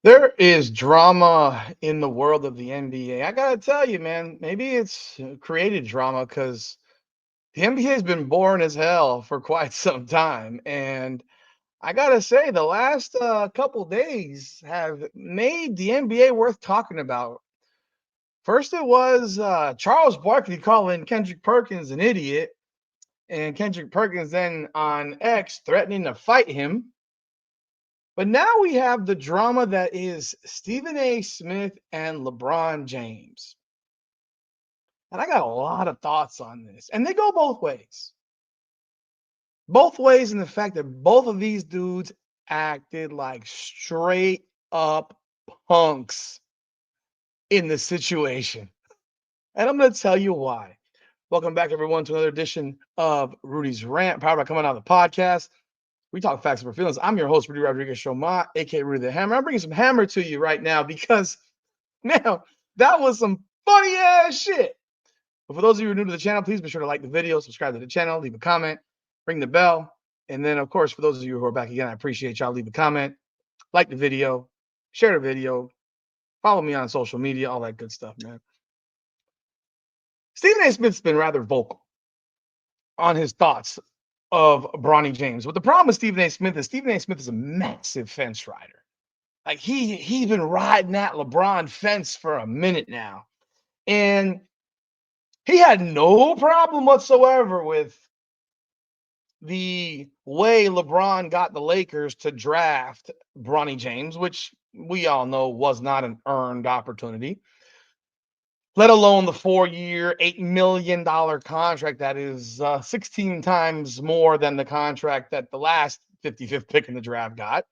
There is drama in the world of the NBA. I gotta tell you, man, maybe it's created drama because the NBA has been boring as hell for quite some time. And I gotta say, the last couple days have made the NBA worth talking about. First, it was Charles Barkley calling Kendrick Perkins an idiot, and Kendrick Perkins then on X threatening to fight him. But now we have the drama that is Stephen A. Smith and LeBron James. And I got a lot of thoughts on this. And they go both ways. Both ways in the fact that both of these dudes acted like straight up punks in the situation. And I'm going to tell you why. Welcome back, everyone, to another edition of Rudy's Rant, powered by Coming Out of the Podcast. We talk facts over feelings. I'm your host, Rudy Rodriguez Shoma, aka Rudy the Hammer. I'm bringing some hammer to you right now because now that was some funny ass shit. But for those of you who are new to the channel, please be sure to like the video, subscribe to the channel, leave a comment, ring the bell. And then, of course, for those of you who are back again, I appreciate y'all. Leave a comment, like the video, share the video, follow me on social media, all that good stuff, man. Stephen A. Smith's been rather vocal on his thoughts of Bronny James. But the problem with Stephen A. Smith is a massive fence rider. Like he's been riding that LeBron fence for a minute now. And he had no problem whatsoever with the way LeBron got the Lakers to draft Bronny James, which we all know was not an earned opportunity, let alone the 4-year, $8 million contract that is 16 times more than the contract that the last 55th pick in the draft got.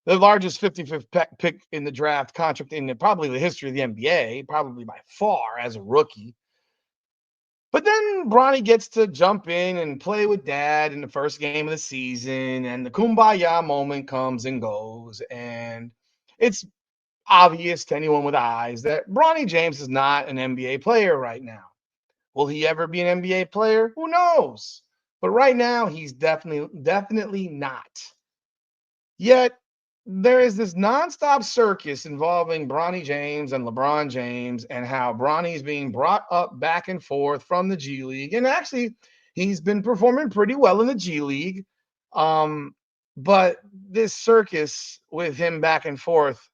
The largest 55th pick in the draft contract in probably the history of the NBA, probably by far as a rookie. But then Bronny gets to jump in and play with dad in the first game of the season, and the kumbaya moment comes and goes. And it's obvious to anyone with eyes that Bronny James is not an NBA player right now. Will he ever be an NBA player? Who knows? But right now, he's definitely not. Yet there is this nonstop circus involving Bronny James and LeBron James and how Bronny's being brought up back and forth from the G League. And actually, he's been performing pretty well in the G League. But this circus with him back and forth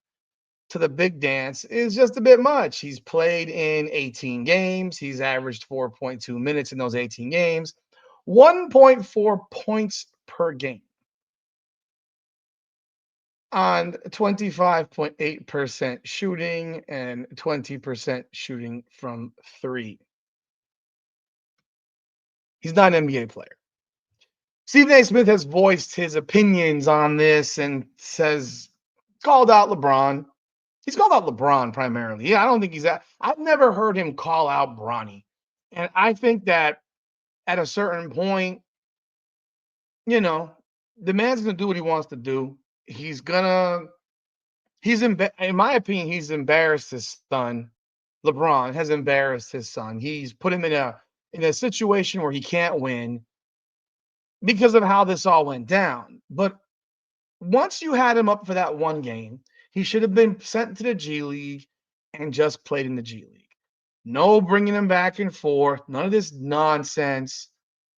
to the big dance is just a bit much. He's played in 18 games. He's averaged 4.2 minutes in those 18 games, 1.4 points per game on 25.8% shooting and 20% shooting from three. He's not an NBA player. Stephen A. Smith has voiced his opinions on this and called out LeBron. He's called out LeBron primarily. Yeah, I don't think I've never heard him call out Bronny. And I think that at a certain point, you know, the man's going to do what he wants to do. In my opinion, he's embarrassed his son. LeBron has embarrassed his son. He's put him in a situation where he can't win because of how this all went down. But once you had him up for that one game, he should have been sent to the G League and just played in the G League. No bringing him back and forth, none of this nonsense.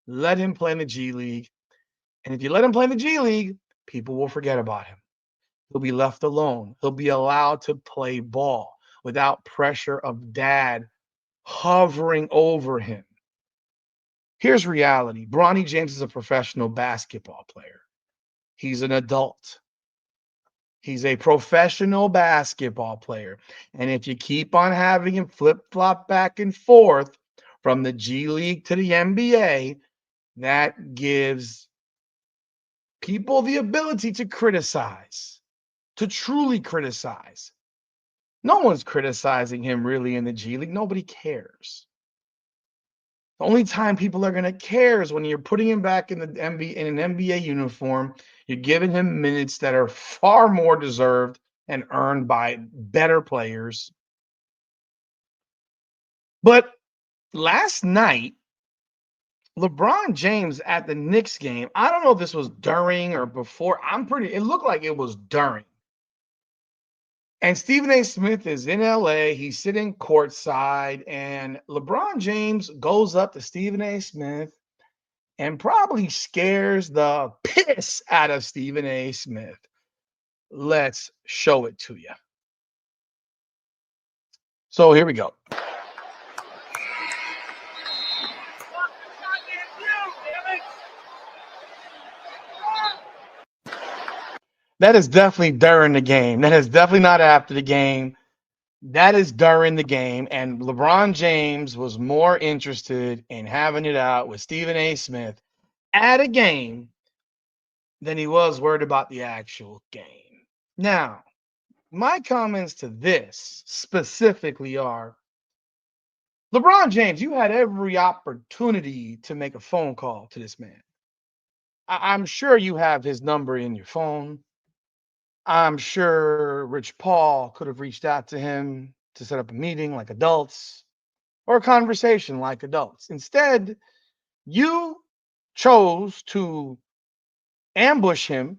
Let him play in the G League. And if you let him play in the G League, people will forget about him. He'll be left alone. He'll be allowed to play ball without pressure of dad hovering over him. Here's reality. Bronny James is a professional basketball player. He's an adult. He's a professional basketball player. And if you keep on having him flip-flop back and forth from the G League to the NBA, that gives people the ability to criticize, to truly criticize. No one's criticizing him really in the G League. Nobody cares. The only time people are going to care is when you're putting him back in the NBA in an NBA uniform. You're giving him minutes that are far more deserved and earned by better players. But last night, LeBron James at the Knicks game, I don't know if this was during or before. It looked like it was during. And Stephen A. Smith is in LA. He's sitting courtside, and LeBron James goes up to Stephen A. Smith and probably scares the piss out of Stephen A. Smith. Let's show it to you. So here we go. That is definitely during the game. That is definitely not after the game. That is during the game. And LeBron James was more interested in having it out with Stephen A. Smith at a game than he was worried about the actual game. Now, my comments to this specifically are LeBron James, you had every opportunity to make a phone call to this man. I'm sure you have his number in your phone. I'm sure Rich Paul could have reached out to him to set up a meeting like adults or a conversation like adults. Instead, you chose to ambush him.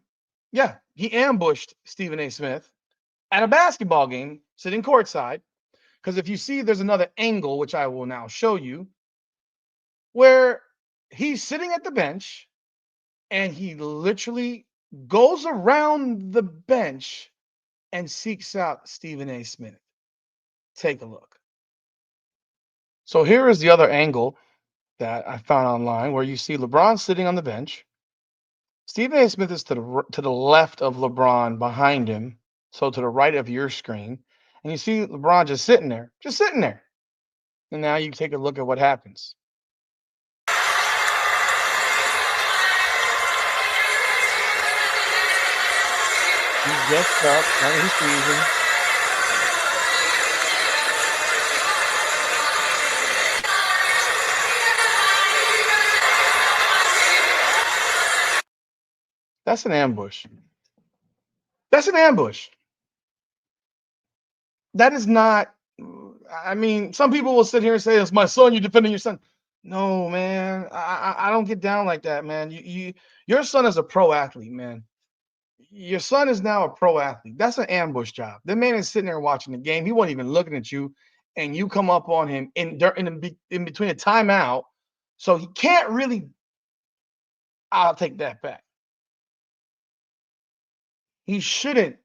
Yeah, he ambushed Stephen A. Smith at a basketball game sitting courtside. Because if you see, there's another angle, which I will now show you, where he's sitting at the bench and he literally goes around the bench and seeks out Stephen A. Smith. Take a look. So here is the other angle that I found online where you see LeBron sitting on the bench. Stephen A. Smith is to the left of LeBron behind him, so to the right of your screen. And you see LeBron just sitting there, just sitting there. And now you take a look at what happens. He gets up, and he's freezing. That's an ambush. That's an ambush. That is not. I mean, some people will sit here and say, "It's my son. You're defending your son." No, man. I don't get down like that, man. Your son is a pro athlete, man. Your son is now a pro athlete. That's an ambush job. The man is sitting there watching the game. He wasn't even looking at you, and you come up on him in between a timeout, so he can't really. I'll take that back. He shouldn't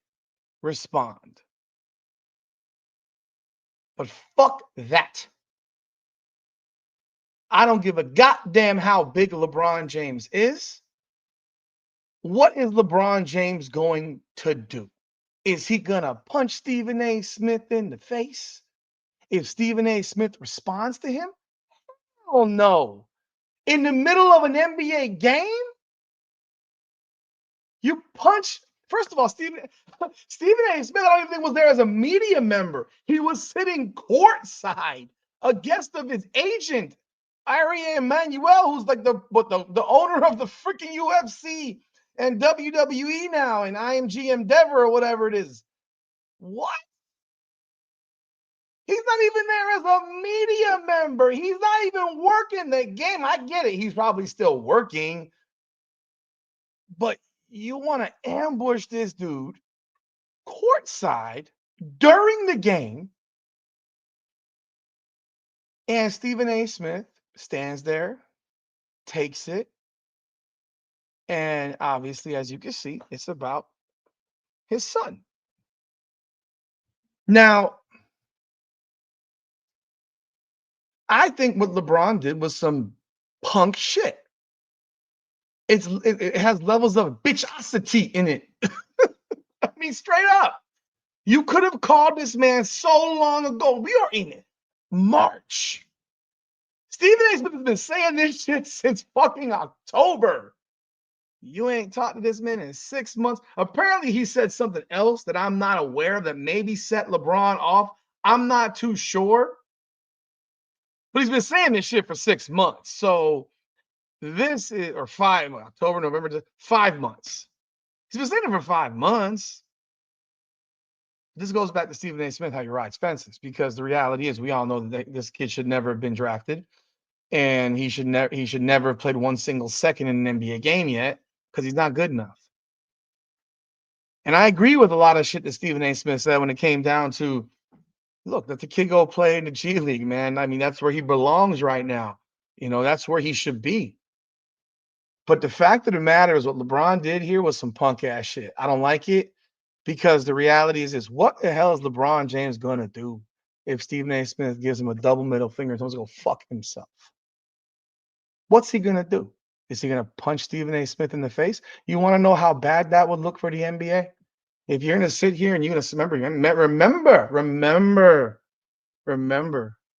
respond. But fuck that. I don't give a goddamn how big LeBron James is. What is LeBron James going to do? Is he going to punch Stephen A. Smith in the face? If Stephen A. Smith responds to him? Oh no. In the middle of an NBA game, you punch. First of all, Stephen A. Smith, I don't even think was there as a media member. He was sitting courtside, a guest of his agent, Ari Emanuel, who's like the owner of the freaking UFC and WWE now, and IMG Endeavor or whatever it is. What? He's not even there as a media member. He's not even working the game. I get it. He's probably still working, but you want to ambush this dude courtside during the game, and Stephen A. Smith stands there, takes it, and obviously, as you can see, it's about his son. Now, I think what LeBron did was some punk shit. It has levels of bitchosity in it. I mean, straight up. You could have called this man so long ago. We are in March. Stephen A. Smith has been saying this shit since fucking October. You ain't talked to this man in 6 months. Apparently, he said something else that I'm not aware of that maybe set LeBron off. I'm not too sure. But he's been saying this shit for 6 months. So this is, or October, November, 5 months. He's been saying it for 5 months. This goes back to Stephen A. Smith, how he rides fences, because the reality is we all know that this kid should never have been drafted, and he should never have played one single second in an NBA game yet because he's not good enough. And I agree with a lot of shit that Stephen A. Smith said when it came down to, look, let the kid go play in the G League, man. I mean, that's where he belongs right now. That's where he should be. But the fact of the matter is what LeBron did here was some punk ass shit. I don't like it because the reality is what the hell is LeBron James gonna do if Stephen A. Smith gives him a double middle finger and tells him to go fuck himself? What's he gonna do? Is he gonna punch Stephen A. Smith in the face? You want to know how bad that would look for the NBA? If you're gonna sit here and you're gonna remember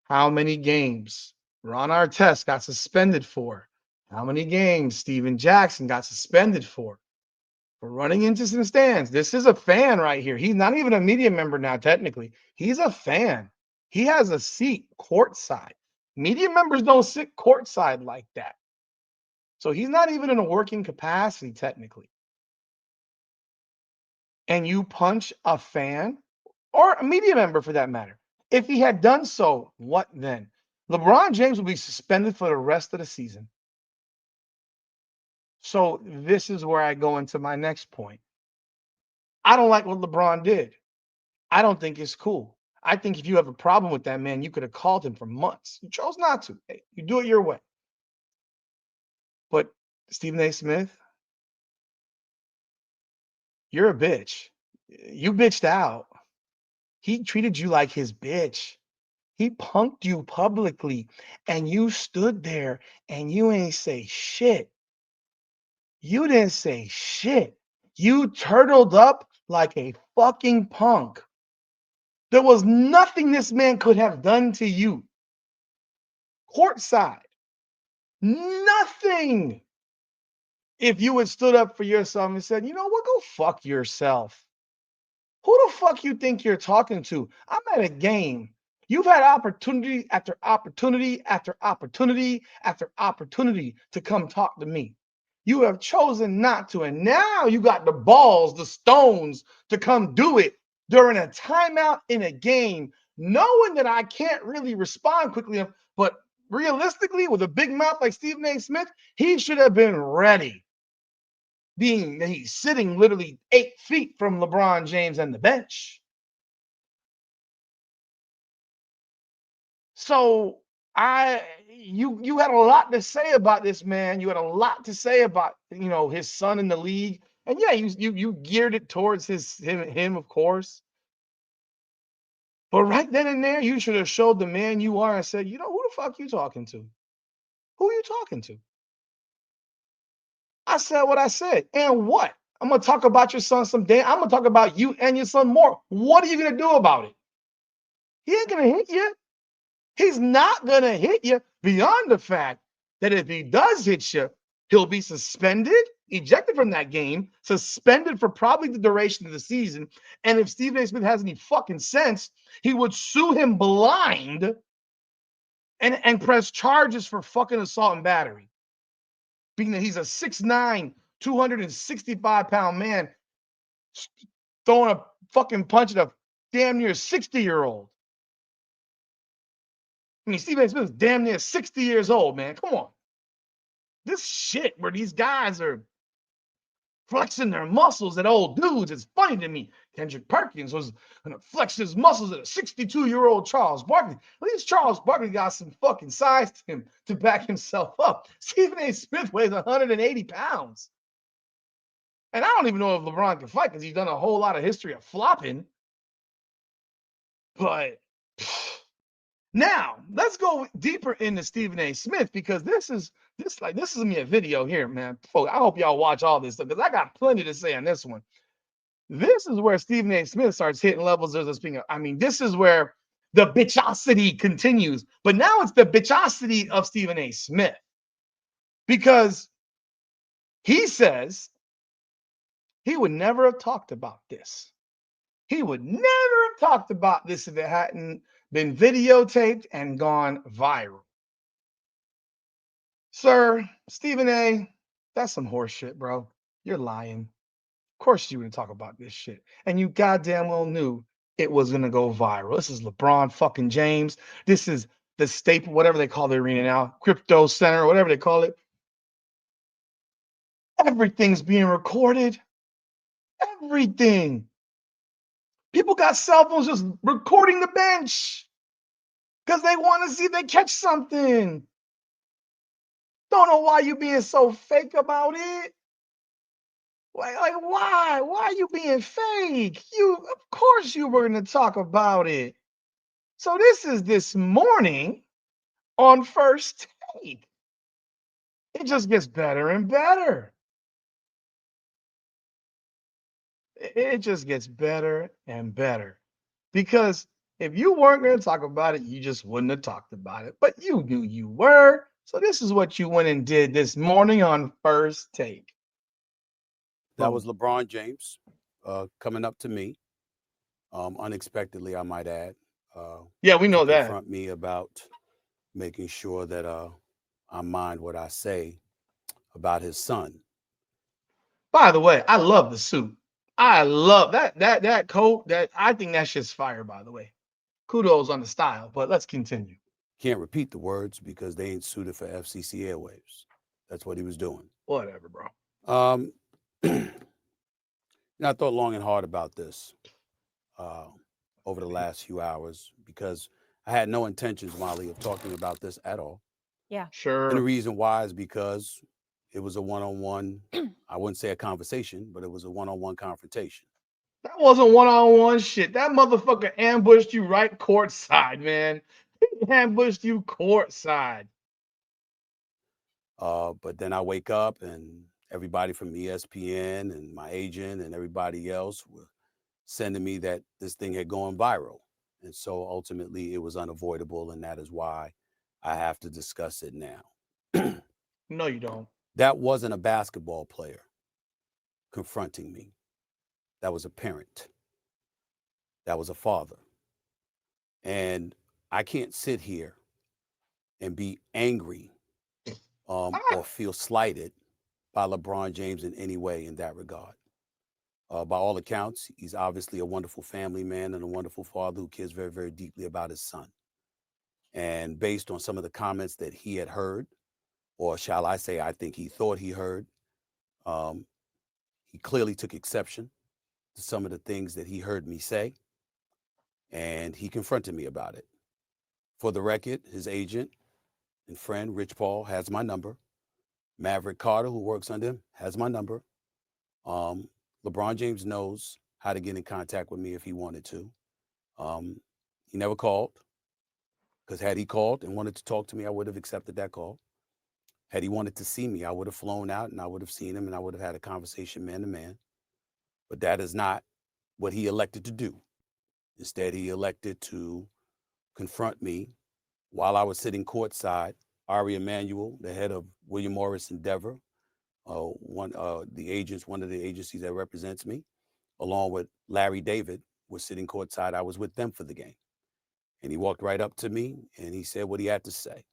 how many games Ron Artest got suspended for, how many games Steven Jackson got suspended for running into some stands. This is a fan right here. He's not even a media member now, technically. He's a fan. He has a seat courtside. Media members don't sit courtside like that. So he's not even in a working capacity, technically. And you punch a fan or a media member for that matter. If he had done so, what then? LeBron James will be suspended for the rest of the season. So this is where I go into my next point. I don't like what LeBron did. I don't think it's cool. I think if you have a problem with that man, you could have called him for months. You chose not to. Hey, you do it your way. But Stephen A. Smith, you're a bitch. You bitched out. He treated you like his bitch. He punked you publicly, and you stood there and you ain't say shit. You didn't say shit. You turtled up like a fucking punk. There was nothing this man could have done to you. Courtside. Nothing. If you had stood up for yourself and said, you know what, go fuck yourself. Who the fuck you think you're talking to? I'm at a game. You've had opportunity after opportunity after opportunity after opportunity to come talk to me. You have chosen not to. And now you got the balls, the stones to come do it during a timeout in a game, knowing that I can't really respond quickly enough. But realistically, with a big mouth like Stephen A. Smith, he should have been ready. Being that he's sitting literally 8 feet from LeBron James and the bench. So you had a lot to say about this man. You had a lot to say about his son in the league. And yeah, you geared it towards him of course. But right then and there, you should have showed the man you are and said, who the fuck you talking to? Who are you talking to? I said what I said. And what? I'm gonna talk about your son someday. I'm gonna talk about you and your son more. What are you gonna do about it? He ain't gonna hit you. He's not gonna hit you beyond the fact that if he does hit you, he'll be suspended, ejected from that game, suspended for probably the duration of the season. And if Stephen A. Smith has any fucking sense, he would sue him blind and press charges for fucking assault and battery. Being that he's a 6'9", 265-pound man throwing a fucking punch at a damn near 60-year-old. I mean, Stephen A. Smith is damn near 60 years old, man. Come on. This shit where these guys are flexing their muscles at old dudes, it's funny to me. Kendrick Perkins was going to flex his muscles at a 62-year-old Charles Barkley. At least Charles Barkley got some fucking size to him to back himself up. Stephen A. Smith weighs 180 pounds. And I don't even know if LeBron can fight because he's done a whole lot of history of flopping. But now let's go deeper into Stephen A. Smith because this is me a video here, man. Folks, I hope y'all watch all this stuff because I got plenty to say on this one. This is where Stephen A. Smith starts hitting levels of speaking. I mean, this is where the bitchosity continues, but now it's the bitchosity of Stephen A. Smith because he says he would never have talked about this. He would never have talked about this if it hadn't been videotaped and gone viral. Sir, Stephen A., that's some horse shit, bro. You're lying. Of course you wouldn't talk about this shit. And you goddamn well knew it was going to go viral. This is LeBron fucking James. This is the Staple, whatever they call the arena now, Crypto Center, whatever they call it. Everything's being recorded. Everything. People got cell phones just recording the bench because they want to see if they catch something. Don't know why you being so fake about it. Like why? Why are you being fake? Of course, you were going to talk about it. So this is this morning on first take. It just gets better and better. It just gets better and better. Because if you weren't going to talk about it, you just wouldn't have talked about it. But you knew you were. So this is what you went and did this morning on first take. That Well, was LeBron James coming up to me, unexpectedly, I might add, uh, yeah, we to know that. confront me about making sure that I mind what I say about his son. By the way, I love the suit. I love that coat. That I think that shit's fire. By the way, kudos on the style. But let's continue. Can't repeat the words because they ain't suited for FCC airwaves. That's what he was doing. Whatever, bro. Um, I thought long and hard about this uh, over the last few hours because I had no intentions, Molly, of talking about this at all. Yeah. And the Sure. reason why is because it was a one-on-one, I wouldn't say a conversation, but it was a one-on-one confrontation. That wasn't one-on-one shit. That motherfucker ambushed you right courtside, man. He ambushed you courtside. But then I wake up and everybody from ESPN and my agent and everybody else were sending me that this thing had gone viral. And so ultimately it was unavoidable. And that is why I have to discuss it now. No, you don't. That wasn't a basketball player confronting me. That was a parent. That was a father. And I can't sit here and be angry or Ah, feel slighted by LeBron James in any way in that regard. By all accounts, he's obviously a wonderful family man and a wonderful father who cares very, very deeply about his son. And based on some of the comments that he had heard, or shall I say, I think he thought he heard, um, he clearly took exception to some of the things that he heard me say, and he confronted me about it. For the record, his agent and friend, Rich Paul, has my number. Maverick Carter, who works under him, has my number. Um, LeBron James knows how to get in contact with me if he wanted to. Um, he never called because had he called and wanted to talk to me, I would have accepted that call. Had he wanted to see me, I would have flown out and I would have seen him and I would have had a conversation man to man. But that is not what he elected to do. Instead, he elected to confront me while I was sitting courtside. Ari Emanuel, the head of William Morris Endeavor, one of the agencies that represents me, along with Larry David, was sitting courtside. I was with them for the game. And he walked right up to me and he said what he had to say.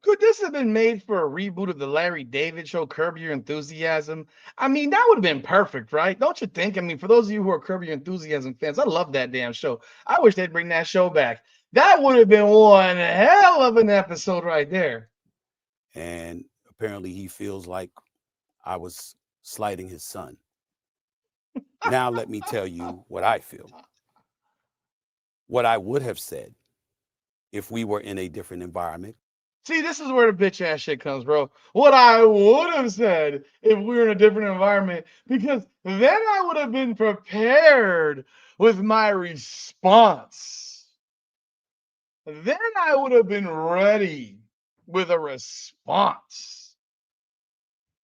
could this have been made for a reboot of the Larry David show, Curb Your Enthusiasm? I mean, that would have been perfect, right? Don't you think? I mean, for those of you who are Curb Your Enthusiasm fans, I love that damn show. I wish they'd bring that show back. That would have been one hell of an episode right there. And apparently he feels like I was slighting his son. Now let me tell you what I feel. What I would have said if we were in a different environment. See, this is where the bitch ass shit comes, bro. What I would have said if we were in a different environment, because then I would have been prepared with my response. Then I would have been ready with a response.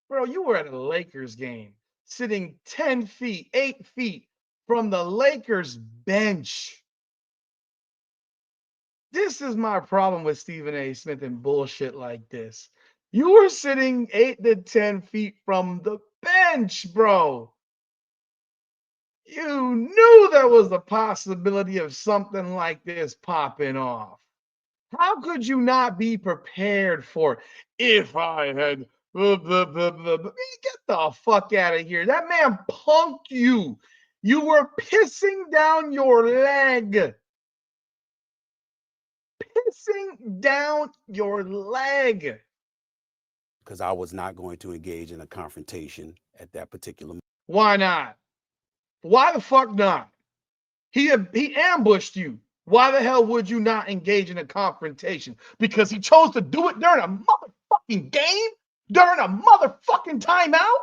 Bro, you were at a Lakers game, sitting 10 feet, 8 feet from the Lakers bench. This is my problem with Stephen A. Smith and bullshit like this. You were sitting 8 to 10 feet from the bench, bro. You knew there was the possibility of something like this popping off. How could you not be prepared for it? If I had blah, blah, blah, blah, blah. Get the fuck out of here. That man punked you. You were pissing down your leg. Pissing down your leg. Because I was not going to engage in a confrontation at that particular moment. Why not? Why the fuck not? He ambushed you. Why the hell would you not engage in a confrontation? Because he chose to do it during a motherfucking game? During a motherfucking timeout?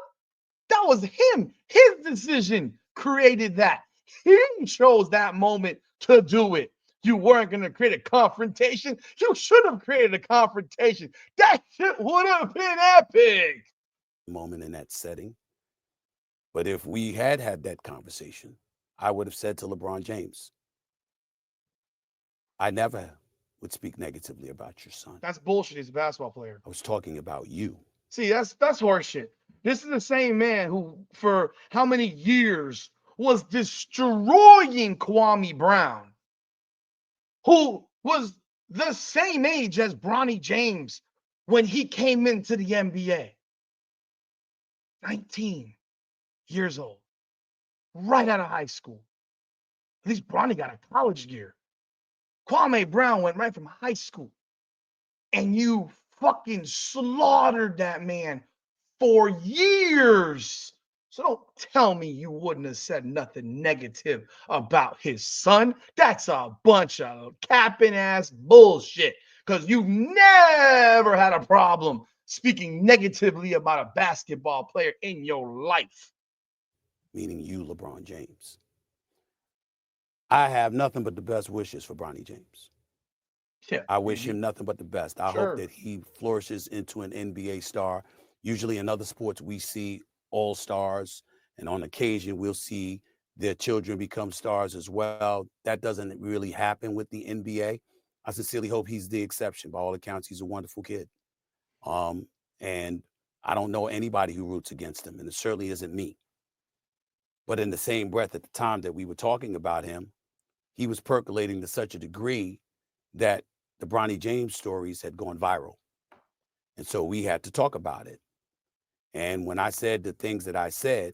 That was him. His decision created that. He chose that moment to do it. You weren't going to create a confrontation. You should have created a confrontation. That shit would have been epic. moment in that setting. But if we had had that conversation, I would have said to LeBron James, I never would speak negatively about your son. That's bullshit. He's a basketball player. I was talking about you. See, that's horseshit. This is the same man who, for how many years, was destroying Kwame Brown, who was the same age as Bronny James when he came into the NBA. 19 years old, right out of high school. At least Bronny got a college year. Kwame Brown went right from high school. And you fucking slaughtered that man for years. So don't tell me you wouldn't have said nothing negative about his son. That's a bunch of capping ass bullshit. Because you've never had a problem speaking negatively about a basketball player in your life. Meaning you, LeBron James. I have nothing but the best wishes for Bronny James. Yeah, I wish him nothing but the best. I hope sure. that he flourishes into an NBA star. Usually in other sports, we see all stars, and on occasion, we'll see their children become stars as well. That doesn't really happen with the NBA. I sincerely hope he's the exception. By all accounts, he's a wonderful kid. And I don't know anybody who roots against him, and it certainly isn't me. But in the same breath, at the time that we were talking about him, he was percolating to such a degree that the Bronny James stories had gone viral. And so we had to talk about it. And when I said the things that I said,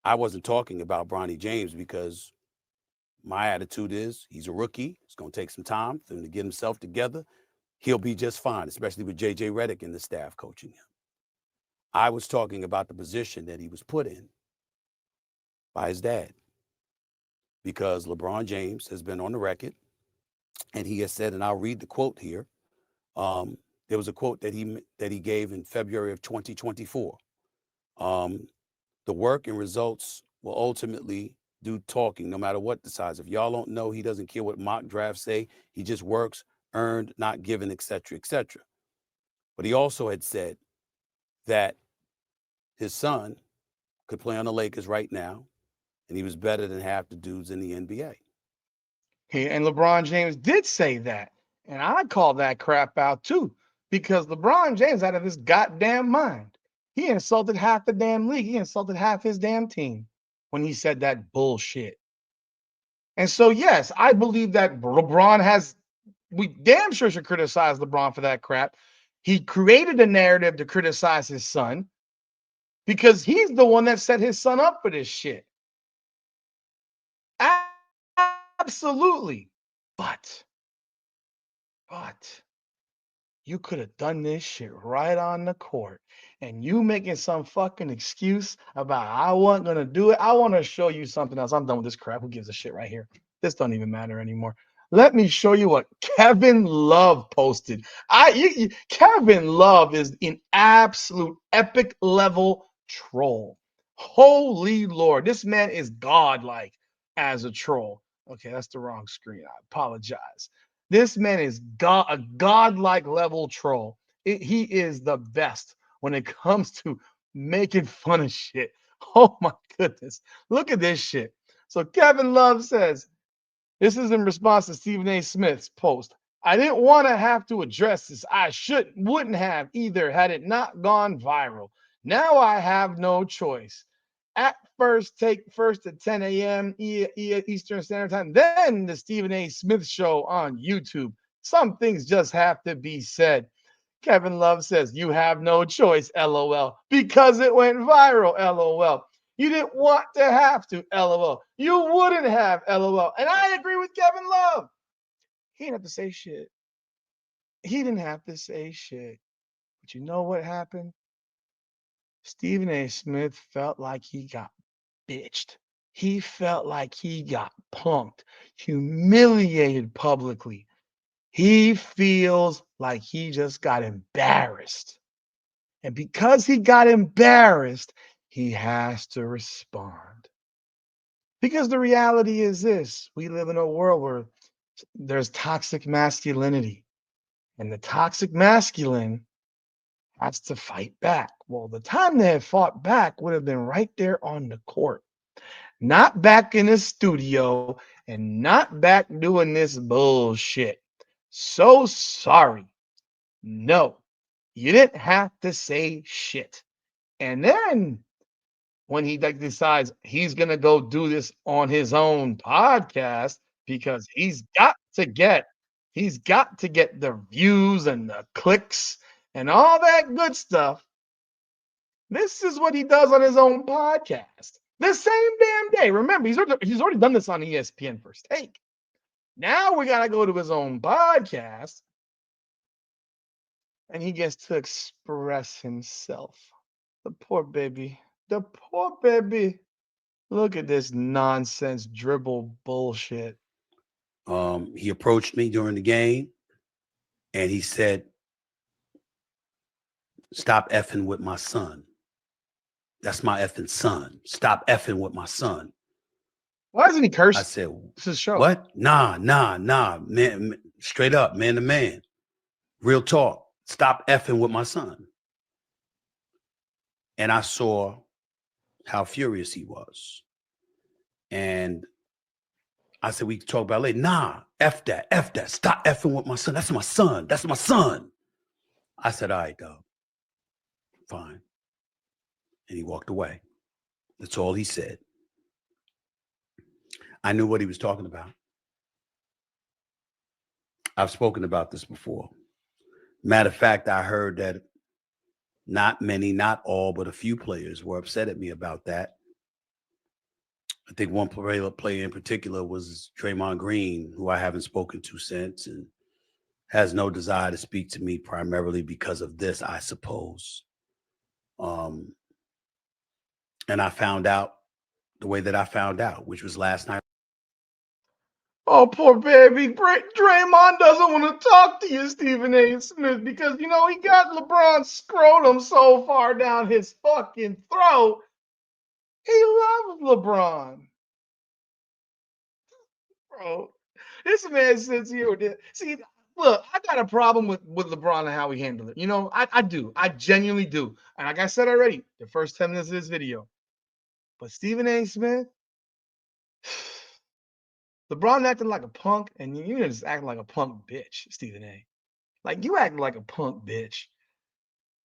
I wasn't talking about Bronny James because my attitude is he's a rookie. It's going to take some time for him to get himself together. He'll be just fine, especially with JJ Redick and the staff coaching him. I was talking about the position that he was put in by his dad because LeBron James has been on the record and he has said, and I'll read the quote here. There was a quote that he gave in February of 2024. The work and results will ultimately do talking, no matter what the size. If y'all don't know, he doesn't care what mock drafts say. He just works, earned, not given, etc., etc. But he also had said that his son could play on the Lakers right now, and he was better than half the dudes in the NBA. And LeBron James did say that. And I call that crap out too, because LeBron James out of his goddamn mind. He insulted half the damn league. He insulted half his damn team when he said that bullshit. And so, yes, I believe that LeBron has, we damn sure should criticize LeBron for that crap. He created a narrative to criticize his son because he's the one that set his son up for this shit. Absolutely. But you could have done this shit right on the court. And you making some fucking excuse about I wasn't gonna do it. I want to show you something else. I'm done with this crap. Who gives a shit right here? This don't even matter anymore. Let me show you what Kevin Love posted. Kevin Love is an absolute epic level troll. Holy Lord, this man is godlike as a troll. Okay, that's the wrong screen. I apologize. This man is a godlike level troll. He is the best when it comes to making fun of shit. Oh my goodness. Look at this shit. So Kevin Love says, this is in response to Stephen A. Smith's post. I didn't want to have to address this. I wouldn't have either had it not gone viral. Now I have no choice. At first, take first at 10 a.m. Eastern Standard Time, then the Stephen A. Smith Show on YouTube. Some things just have to be said. Kevin Love says, you have no choice, LOL, because it went viral, LOL. You didn't want to have to, LOL. You wouldn't have, LOL. And I agree with Kevin Love. He didn't have to say shit. He didn't have to say shit. But you know what happened? Stephen A. Smith felt like he got bitched. He felt like he got punked, humiliated publicly. He feels like he just got embarrassed. And because he got embarrassed, he has to respond. Because the reality is this: we live in a world where there's toxic masculinity, and the toxic masculine has to fight back. Well, the time they had fought back would have been right there on the court, not back in the studio and not back doing this bullshit. So sorry. No, you didn't have to say shit. And then when he like decides he's gonna go do this on his own podcast because he's got to get the views and the clicks and all that good stuff. This is what he does on his own podcast. The same damn day. Remember, he's already done this on ESPN First Take. Now we gotta go to his own podcast, and he gets to express himself. The poor baby. The poor baby. Look at this nonsense dribble bullshit. He approached me during the game and he said, "Stop effing with my son. That's my effing son. Stop effing with my son." Why doesn't he I curse? said, This is a show. "What? Nah, man, straight up, man to man, real talk. Stop effing with my son." And I saw how furious he was. And I said, "We can talk about it later." "Nah, F that. Stop effing with my son. That's my son. That's my son." I said, "All right, dog. Fine." And he walked away. That's all he said. I knew what he was talking about. I've spoken about this before. Matter of fact, I heard that not many, not all, but a few players were upset at me about that. I think one player in particular was Draymond Green, who I haven't spoken to since and has no desire to speak to me primarily because of this, I suppose. Um, and I found out the way that I found out, which was last night. Oh, poor baby. Draymond doesn't want to talk to you, Stephen A. Smith, because, he got LeBron's scrotum so far down his fucking throat. He loves LeBron, bro. This man sits here with this. See, look, I got a problem with LeBron and how he handled it. I do. I genuinely do. And like I said already, the first 10 minutes of this video. But Stephen A. Smith, LeBron acting like a punk, and you just acting like a punk bitch, Stephen A. Like you acting like a punk bitch.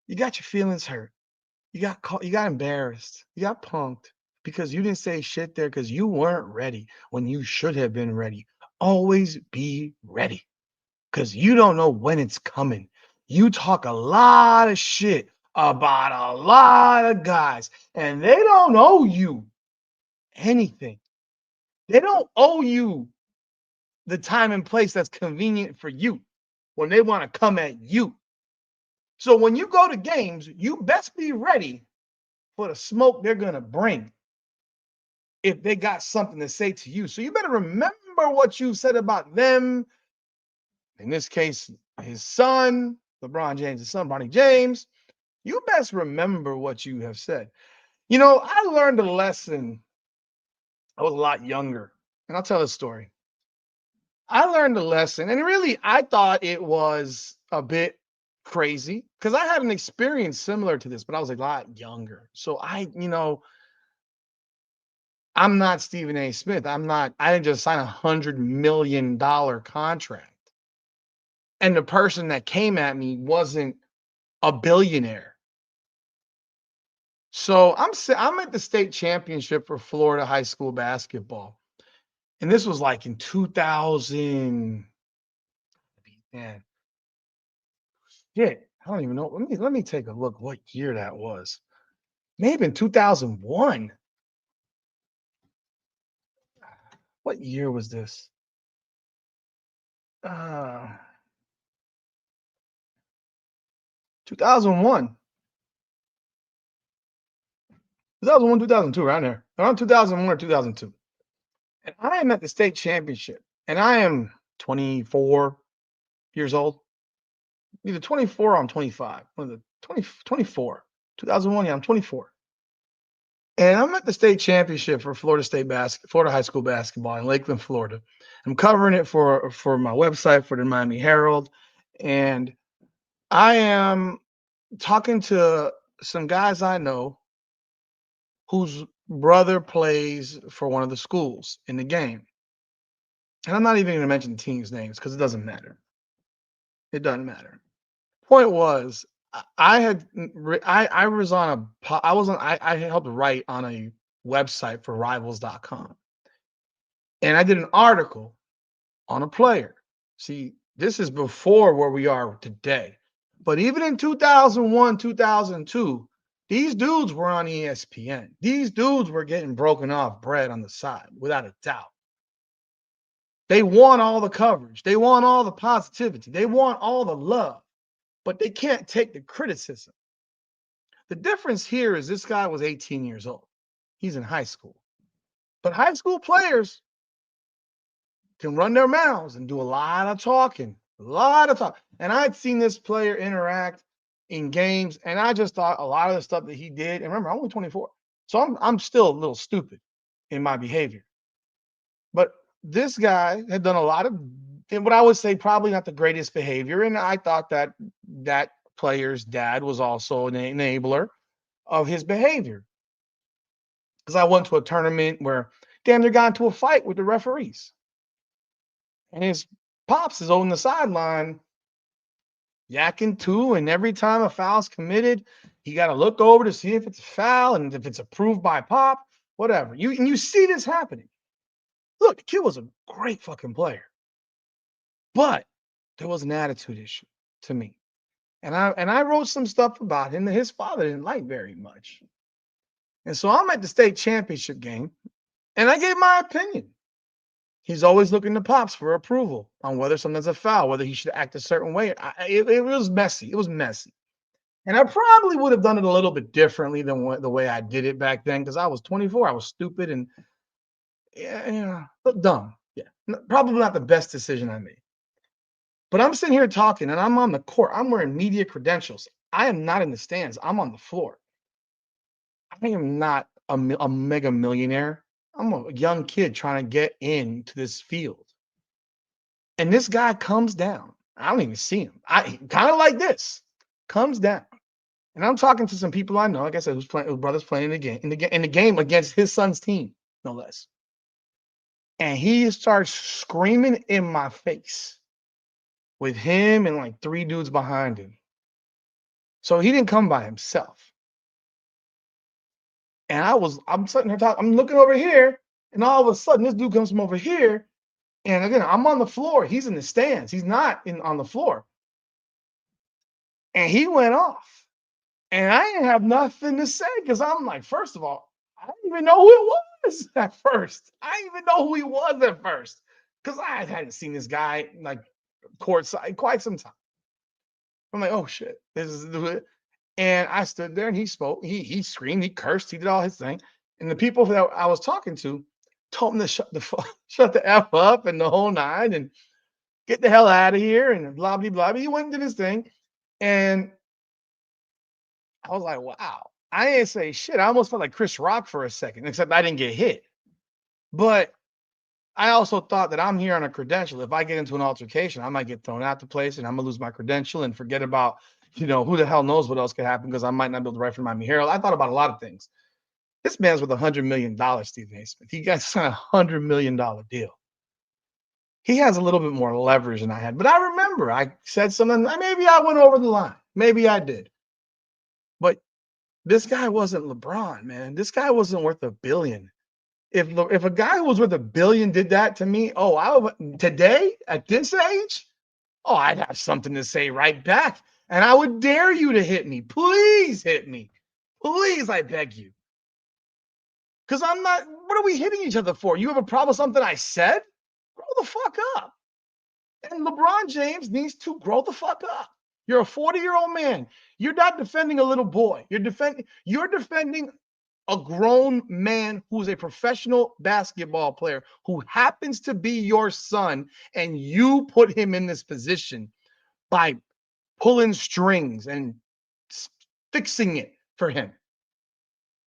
You got your feelings hurt. You got caught, you got embarrassed. You got punked because you didn't say shit there because you weren't ready when you should have been ready. Always be ready because you don't know when it's coming. You talk a lot of shit about a lot of guys, and they don't owe you anything. They don't owe you the time and place that's convenient for you when they want to come at you. So when you go to games, you best be ready for the smoke they're going to bring if they got something to say to you. So you better remember what you said about them. In this case, his son, LeBron James' son, Bronny James. You best remember what you have said. I learned a lesson. I was a lot younger, and I'll tell a story. I learned a lesson, and really, I thought it was a bit crazy because I had an experience similar to this, but I was a lot younger. So I'm not Stephen A. Smith. I didn't just sign $100 million contract. And the person that came at me wasn't a billionaire. So I'm at the state championship for Florida high school basketball. And this was like in 2000. Man, shit. I don't even know. Let me take a look what year that was. Maybe in 2001. What year was this? Uh 2001. 2001, 2002, around there, around 2001 or 2002. And I am at the state championship, and I am 24 years old, either 24 or I'm 25. One of the 24. 2001, yeah, I'm 24. And I'm at the state championship for Florida high school basketball in Lakeland, Florida. I'm covering it for my website for the Miami Herald, and I am talking to some guys I know whose brother plays for one of the schools in the game. And I'm not even going to mention the team's names because it doesn't matter. It doesn't matter. Point was, I was on I helped write on a website for Rivals.com, and I did an article on a player. See, this is before where we are today. But even in 2001, 2002, these dudes were on ESPN. These dudes were getting broken off bread on the side, without a doubt. They want all the coverage. They want all the positivity. They want all the love, but they can't take the criticism. The difference here is this guy was 18 years old. He's in high school. But high school players can run their mouths and do a lot of talking, a lot of talk. And I'd seen this player interact in games, and I just thought a lot of the stuff that he did. And remember, I'm only 24, so I'm still a little stupid in my behavior. But this guy had done a lot of what I would say probably not the greatest behavior, and I thought that that player's dad was also an enabler of his behavior because I went to a tournament where damn near got into a fight with the referees. And his pops is on the sideline yakking too. And every time a foul's committed, he got to look over to see if it's a foul and if it's approved by pop, whatever. You see this happening. Look, the kid was a great fucking player, but there was an attitude issue to me. And I wrote some stuff about him that his father didn't like very much. And so I'm at the state championship game, and I gave my opinion. He's always looking to pops for approval on whether something's a foul, whether he should act a certain way. It was messy. It was messy. And I probably would have done it a little bit differently than the way I did it back then because I was 24. I was stupid and yeah, dumb. Yeah, probably not the best decision I made. But I'm sitting here talking and I'm on the court. I'm wearing media credentials. I am not in the stands. I'm on the floor. I am not a mega millionaire. I'm a young kid trying to get into this field. And this guy comes down. I don't even see him. I kind of like this. Comes down. And I'm talking to some people I know, like I said, whose brother's playing in the game, in the game against his son's team, no less. And he starts screaming in my face with him and like three dudes behind him. So he didn't come by himself. And I'm sitting here talking, I'm looking over here, and all of a sudden this dude comes from over here. And again, I'm on the floor. He's in the stands. He's not on the floor. And he went off. And I didn't have nothing to say because I'm like, first of all, I didn't even know who it was at first. I didn't even know who he was at first because I hadn't seen this guy like courtside quite some time. I'm like, oh shit, this is it. And I stood there and he spoke. He screamed, he cursed, he did all his thing. And the people that I was talking to told him to shut the F up and the whole nine and get the hell out of here and blah blah blah. He went and did his thing. And I was like, wow. I didn't say shit. I almost felt like Chris Rock for a second, except I didn't get hit. But I also thought that I'm here on a credential. If I get into an altercation, I might get thrown out the place and I'm gonna lose my credential and forget about, who the hell knows what else could happen because I might not be able to write for Miami Herald. I thought about a lot of things. This man's with $100 million, Stephen A. Smith. He got signed a $100 million deal. He has a little bit more leverage than I had. But I remember I said something. Maybe I went over the line. Maybe I did. But this guy wasn't LeBron, man. This guy wasn't worth $1 billion. If a guy who was worth $1 billion did that to me, today at this age, I'd have something to say right back, and I would dare you to hit me. Please hit me, please, I beg you. Because I'm not. What are we hitting each other for? You have a problem with something I said? Grow the fuck up. And LeBron James needs to grow the fuck up. You're a 40-year-old man. You're not defending a little boy. You're defending a grown man who's a professional basketball player who happens to be your son, and you put him in this position by pulling strings and fixing it for him.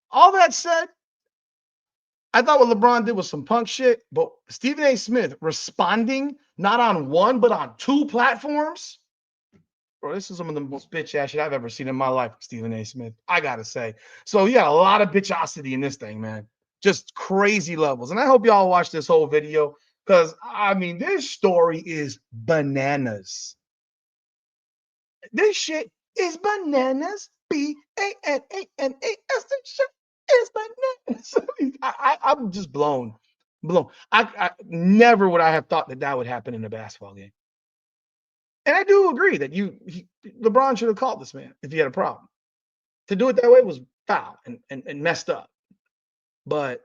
All that said, I thought what LeBron did was some punk shit, but Stephen A. Smith responding not on one, but on two platforms. Bro, this is some of the most bitch ass shit I've ever seen in my life, Stephen A. Smith. I gotta say. So you got a lot of bitchosity in this thing, man. Just crazy levels. And I hope y'all watch this whole video because I mean, this story is bananas. This shit is bananas. Bananas. This shit is bananas. I'm just blown. I never would I have thought that would happen in a basketball game. And I do agree that LeBron should have called this man if he had a problem. To do it that way was foul and messed up. But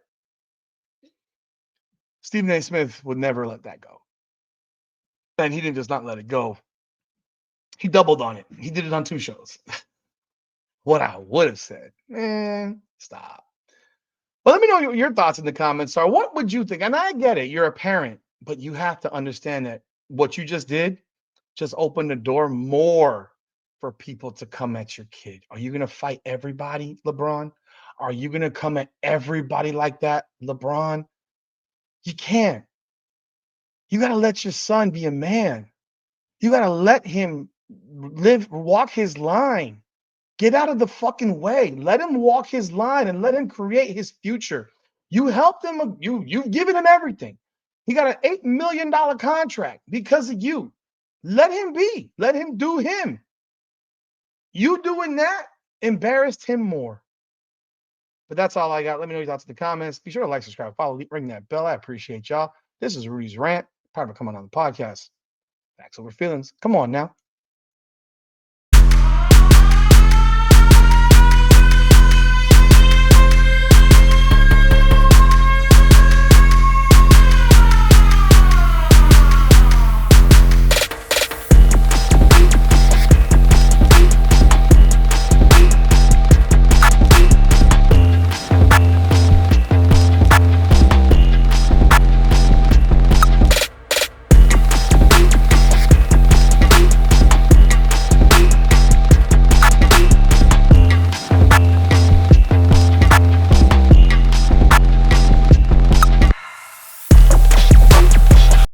Stephen A. Smith would never let that go. And he didn't just not let it go. He doubled on it. He did it on 2 shows. What I would have said, man, stop. But let me know your thoughts in the comments are. What would you think? And I get it. You're a parent, but you have to understand that what you just did just opened the door more for people to come at your kid. Are you going to fight everybody, LeBron? Are you going to come at everybody like that, LeBron? You can't. You got to let your son be a man. You got to let him walk his line. Get out of the fucking way. Let him walk his line and let him create his future. You helped him. You've given him everything. He got an $8 million contract because of you. Let him be. Let him do him. You doing that embarrassed him more. But that's all I got. Let me know your thoughts in the comments. Be sure to like, subscribe, follow, ring that bell. I appreciate y'all. This is Rudy's Rant. Part of coming on the podcast. Facts over feelings. Come on now.